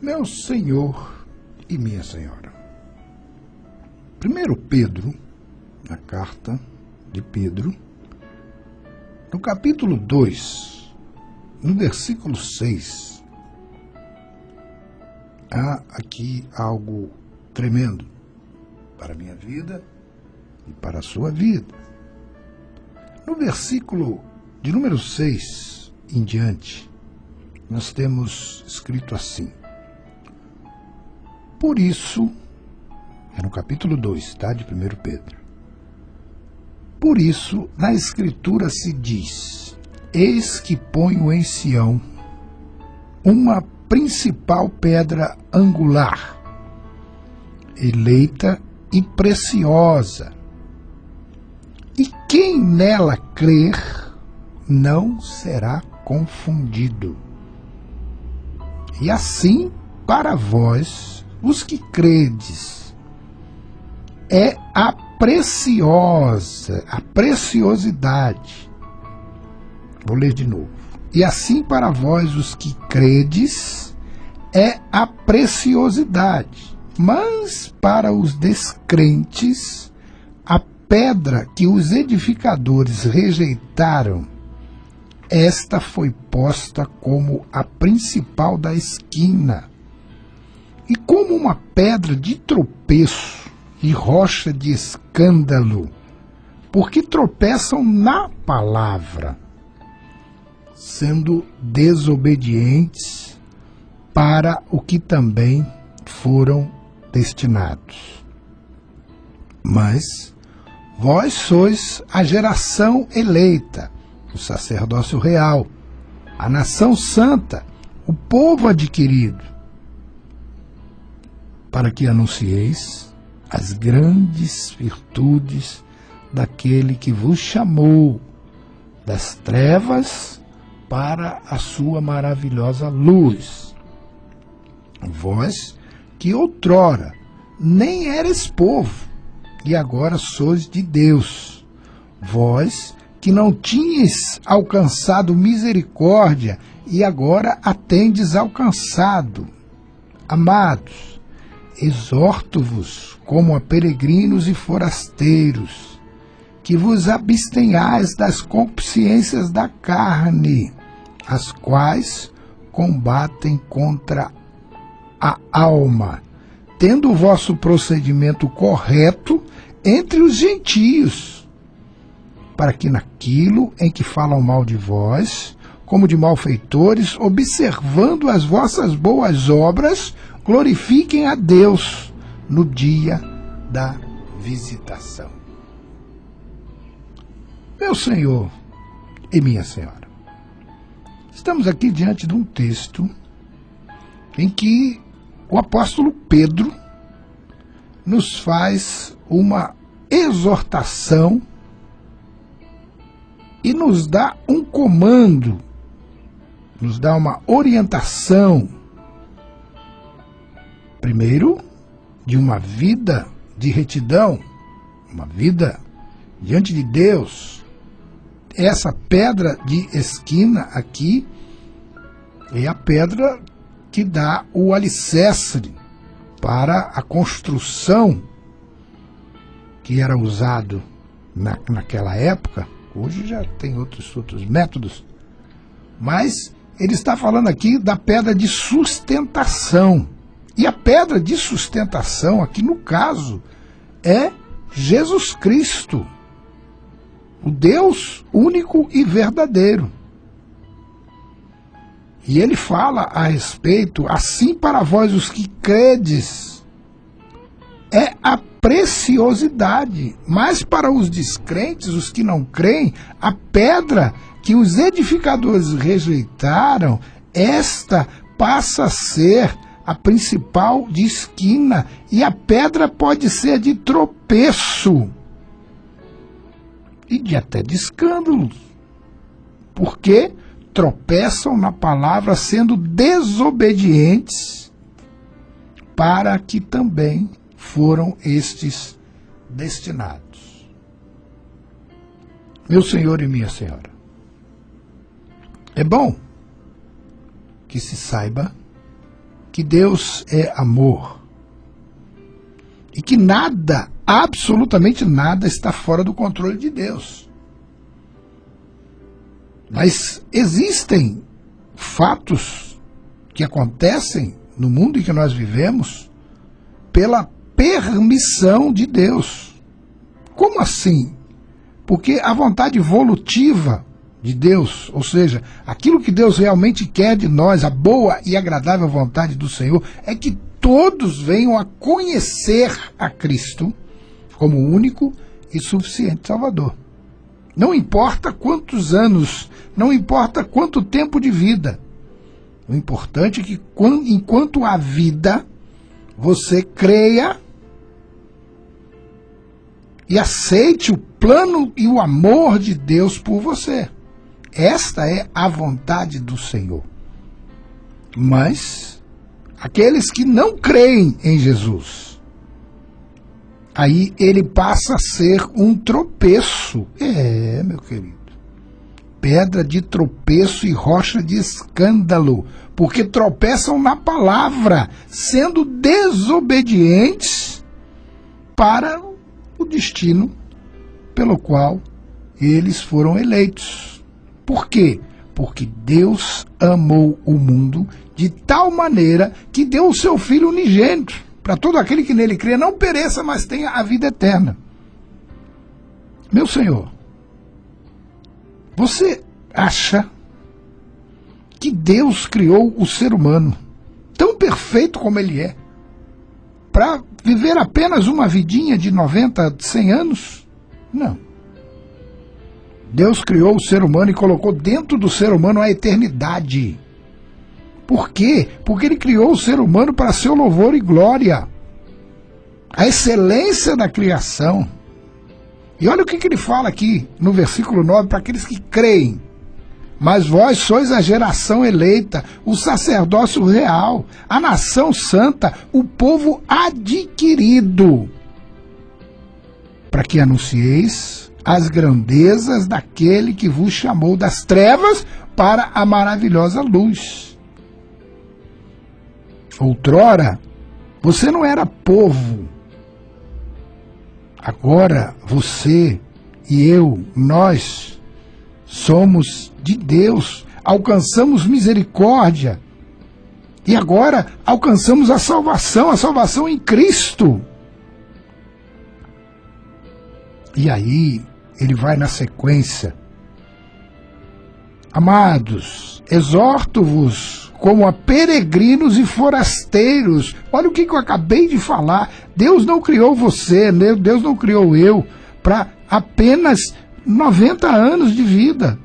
Meu Senhor e minha Senhora. 1 Pedro, na carta de Pedro, no capítulo 2, no versículo 6, há aqui algo tremendo para a minha vida e para a sua vida. No versículo de número 6 em diante, nós temos escrito assim: por isso, é no capítulo 2, tá, de 1 Pedro. Por isso, na Escritura se diz: eis que ponho em Sião uma principal pedra angular, eleita e preciosa, e quem nela crer não será confundido. E assim, para vós, os que credes, é a preciosidade. Vou ler de novo. E assim para vós, os que credes, é a preciosidade. Mas para os descrentes, a pedra que os edificadores rejeitaram, esta foi posta como a principal da esquina, e como uma pedra de tropeço e rocha de escândalo, porque tropeçam na palavra, sendo desobedientes para o que também foram destinados. Mas vós sois a geração eleita, o sacerdócio real, a nação santa, o povo adquirido, para que anuncieis as grandes virtudes daquele que vos chamou das trevas para a sua maravilhosa luz. Vós que outrora nem eres povo, e agora sois de Deus. Vós que não tinhas alcançado misericórdia, e agora a tendes alcançado. Amados, exorto-vos como a peregrinos e forasteiros, que vos abstenhais das concupiscências da carne, as quais combatem contra a alma, tendo o vosso procedimento correto entre os gentios, para que naquilo em que falam mal de vós, como de malfeitores, observando as vossas boas obras, glorifiquem a Deus no dia da visitação. Meu Senhor e minha Senhora, estamos aqui diante de um texto em que o apóstolo Pedro nos faz uma exortação e nos dá um comando, nos dá uma orientação, primeiro, de uma vida de retidão, uma vida diante de Deus. Essa pedra de esquina aqui é a pedra que dá o alicerce para a construção que era usado naquela época. Hoje já tem outros métodos, mas ele está falando aqui da pedra de sustentação. E a pedra de sustentação aqui, no caso, é Jesus Cristo, o Deus único e verdadeiro. E ele fala a respeito: assim para vós os que credes, é a preciosidade, mas para os descrentes, os que não creem, a pedra que os edificadores rejeitaram, esta passa a ser a principal de esquina, e a pedra pode ser de tropeço e até de escândalo, porque tropeçam na palavra, sendo desobedientes para que também foram estes destinados. Meu Senhor e minha Senhora, é bom que se saiba que Deus é amor e que nada, absolutamente nada, está fora do controle de Deus. Mas existem fatos que acontecem no mundo em que nós vivemos pela permissão de Deus. Como assim? Porque a vontade evolutiva de Deus, ou seja, aquilo que Deus realmente quer de nós, a boa e agradável vontade do Senhor, é que todos venham a conhecer a Cristo como o único e suficiente Salvador. Não importa quantos anos, não importa quanto tempo de vida. O importante é que, enquanto há vida, você creia e aceite o plano e o amor de Deus por você. Esta é a vontade do Senhor. Mas aqueles que não creem em Jesus, aí ele passa a ser um tropeço. Meu querido. Pedra de tropeço e rocha de escândalo, porque tropeçam na palavra, sendo desobedientes para o destino pelo qual eles foram eleitos. Por quê? Porque Deus amou o mundo de tal maneira que deu o seu Filho unigênito, para todo aquele que nele crê não pereça, mas tenha a vida eterna. Meu Senhor, você acha que Deus criou o ser humano tão perfeito como ele é, para viver apenas uma vidinha de 90, 100 anos? Não. Deus criou o ser humano e colocou dentro do ser humano a eternidade. Por quê? Porque ele criou o ser humano para seu louvor e glória. A excelência da criação. E olha o que ele fala aqui no versículo 9 para aqueles que creem. Mas vós sois a geração eleita, o sacerdócio real, a nação santa, o povo adquirido, para que anuncieis as grandezas daquele que vos chamou das trevas para a maravilhosa luz. Outrora, você não era povo. Agora, você e eu, nós, somos de Deus, alcançamos misericórdia. E agora alcançamos a salvação em Cristo. E aí, ele vai na sequência. Amados, exorto-vos como a peregrinos e forasteiros. Olha o que eu acabei de falar. Deus não criou você, Deus não criou eu para apenas 90 anos de vida.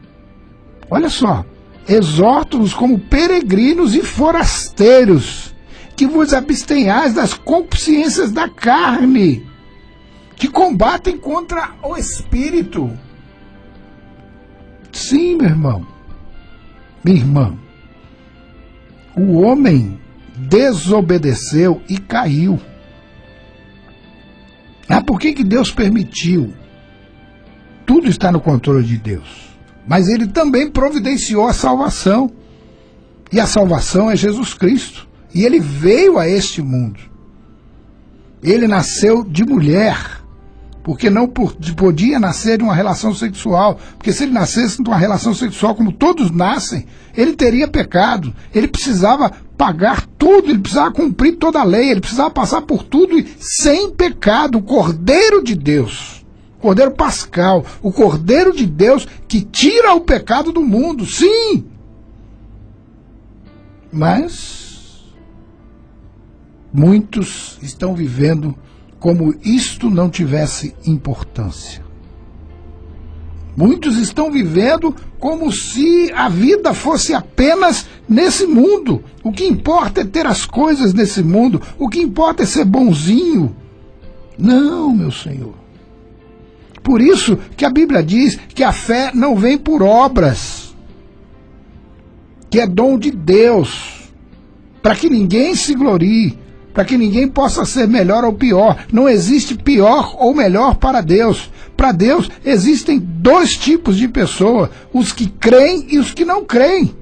Olha só. Exorto-vos como peregrinos e forasteiros, que vos abstenhais das concupiscências da carne, que combatem contra o espírito. Sim, meu irmão, minha irmã, o homem desobedeceu e caiu. Por que Deus permitiu? Tudo está no controle de Deus. Mas ele também providenciou a salvação. E a salvação é Jesus Cristo. E ele veio a este mundo. Ele nasceu de mulher, porque não podia nascer de uma relação sexual. Porque se ele nascesse de uma relação sexual como todos nascem, ele teria pecado. Ele precisava pagar tudo, ele precisava cumprir toda a lei, ele precisava passar por tudo e sem pecado. O Cordeiro de Deus, o Cordeiro Pascal, o Cordeiro de Deus que tira o pecado do mundo, sim! Mas muitos estão vivendo como isto não tivesse importância. Muitos estão vivendo como se a vida fosse apenas nesse mundo. O que importa é ter as coisas nesse mundo. O que importa é ser bonzinho. Não, meu Senhor. Por isso que a Bíblia diz que a fé não vem por obras, que é dom de Deus, para que ninguém se glorie, para que ninguém possa ser melhor ou pior. Não existe pior ou melhor para Deus. Para Deus existem dois tipos de pessoas, os que creem e os que não creem.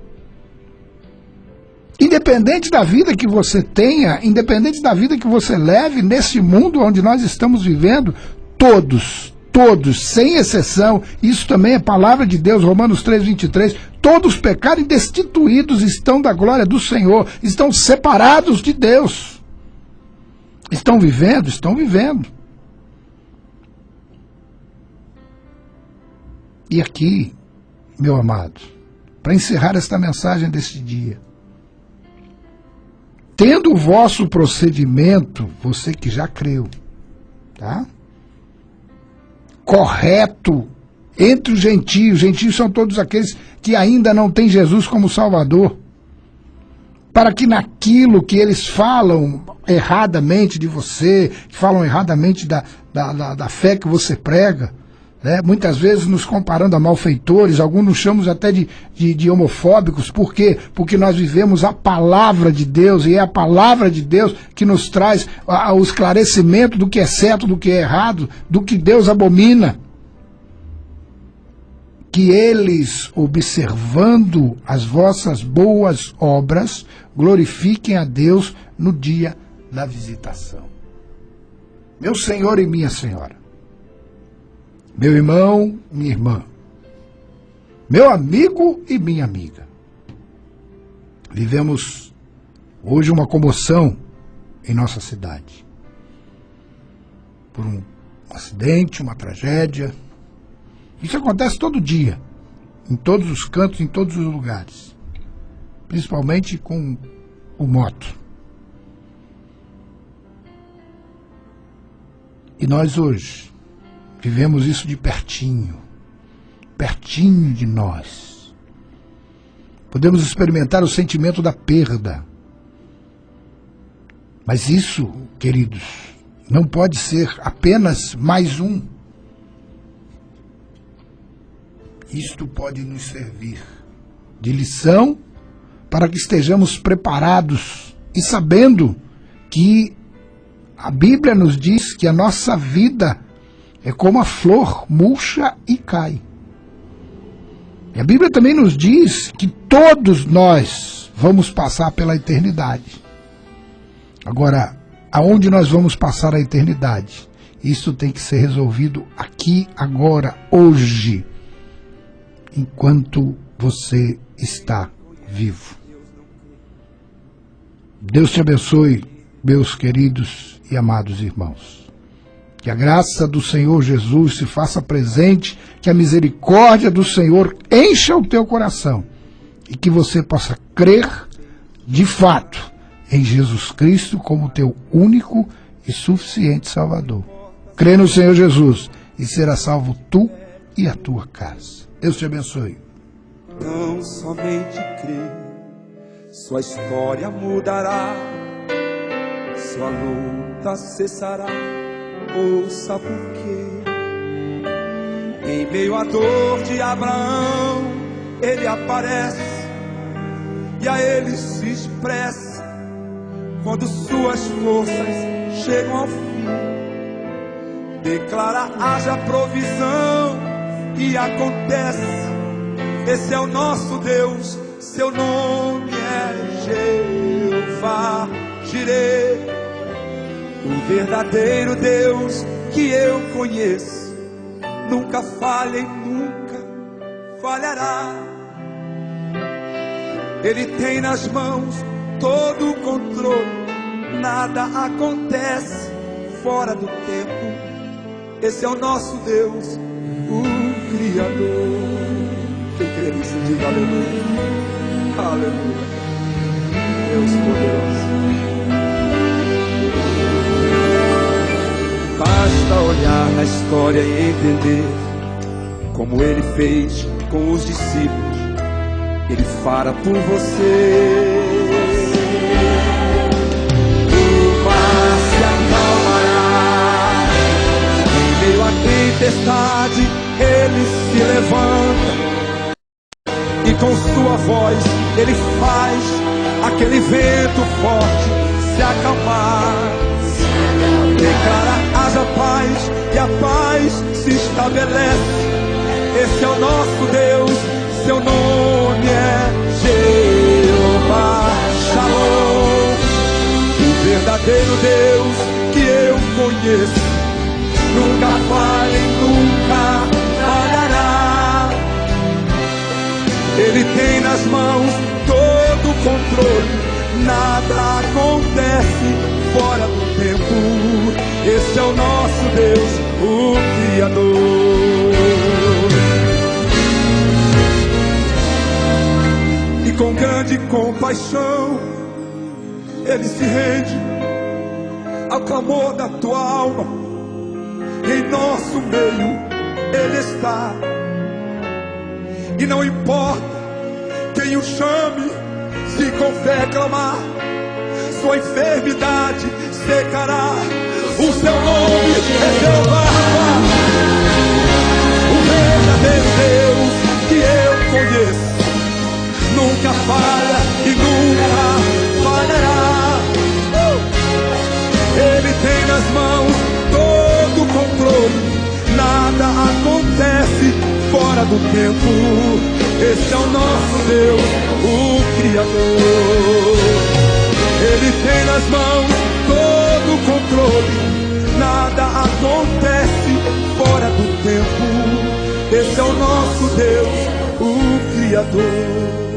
Independente da vida que você tenha, independente da vida que você leve nesse mundo onde nós estamos vivendo, todos, sem exceção, isso também é palavra de Deus, Romanos 3:23, todos pecaram e destituídos estão da glória do Senhor, estão separados de Deus. Estão vivendo? Estão vivendo. E aqui, meu amado, para encerrar esta mensagem deste dia, tendo o vosso procedimento, você que já creu, tá? Correto entre os gentios são todos aqueles que ainda não têm Jesus como Salvador, para que naquilo que eles falam erradamente de você, que falam erradamente da fé que você prega, né? Muitas vezes nos comparando a malfeitores, alguns nos chamam até de homofóbicos. Por quê? Porque nós vivemos a palavra de Deus, e é a palavra de Deus que nos traz o esclarecimento do que é certo, do que é errado, do que Deus abomina. Que eles, observando as vossas boas obras, glorifiquem a Deus no dia da visitação. Meu Senhor e minha Senhora, meu irmão, minha irmã, meu amigo e minha amiga, vivemos hoje uma comoção em nossa cidade, por um acidente, uma tragédia. Isso acontece todo dia, em todos os cantos, em todos os lugares, principalmente com o moto. E nós hoje vivemos isso de pertinho de nós. Podemos experimentar o sentimento da perda. Mas isso, queridos, não pode ser apenas mais um. Isto pode nos servir de lição para que estejamos preparados e sabendo que a Bíblia nos diz que a nossa vida é como a flor, murcha e cai. E a Bíblia também nos diz que todos nós vamos passar pela eternidade. Agora, aonde nós vamos passar a eternidade? Isso tem que ser resolvido aqui, agora, hoje, enquanto você está vivo. Deus te abençoe, meus queridos e amados irmãos. Que a graça do Senhor Jesus se faça presente, que a misericórdia do Senhor encha o teu coração e que você possa crer de fato em Jesus Cristo como teu único e suficiente Salvador. Crê no Senhor Jesus e será salvo tu e a tua casa. Deus te abençoe. Não somente crer, sua história mudará, sua luta cessará. Ouça por quê. Em meio à dor de Abraão, ele aparece e a ele se expressa quando suas forças chegam ao fim. Declara: haja provisão, e acontece. Esse é o nosso Deus, seu nome é Jeová Jireh. O verdadeiro Deus que eu conheço nunca falha e nunca falhará. Ele tem nas mãos todo o controle, nada acontece fora do tempo. Esse é o nosso Deus, o Criador. Quem crê nisso, diga aleluia. Aleluia. Deus poderoso. Basta olhar na história e entender como ele fez com os discípulos. Ele fará por você. O mar se acalmará. Em meio à tempestade, ele se levanta e com sua voz ele faz aquele vento forte se acalmar. Declara: haja paz, e a paz se estabelece. Esse é o nosso Deus, seu nome é Jeová. conheço. Nunca falha e nunca falhará. Ele tem nas mãos todo o controle. Nada acontece fora do tempo. Esse é o nosso Deus, o Criador. E com grande compaixão Ele se rende ao clamor da tua alma. Em nosso meio Ele está. E não importa quem o chame, se com fé clamar, sua enfermidade secará. O seu nome é Jeová, o verdadeiro Deus que eu conheço. Nunca falha e nunca falhará. Ele tem nas mãos todo o controle. Nada acontece fora do tempo. Esse é o nosso Deus, o Criador. Ele tem nas mãos todo o controle. Nada acontece fora do tempo. Esse é o nosso Deus, o Criador.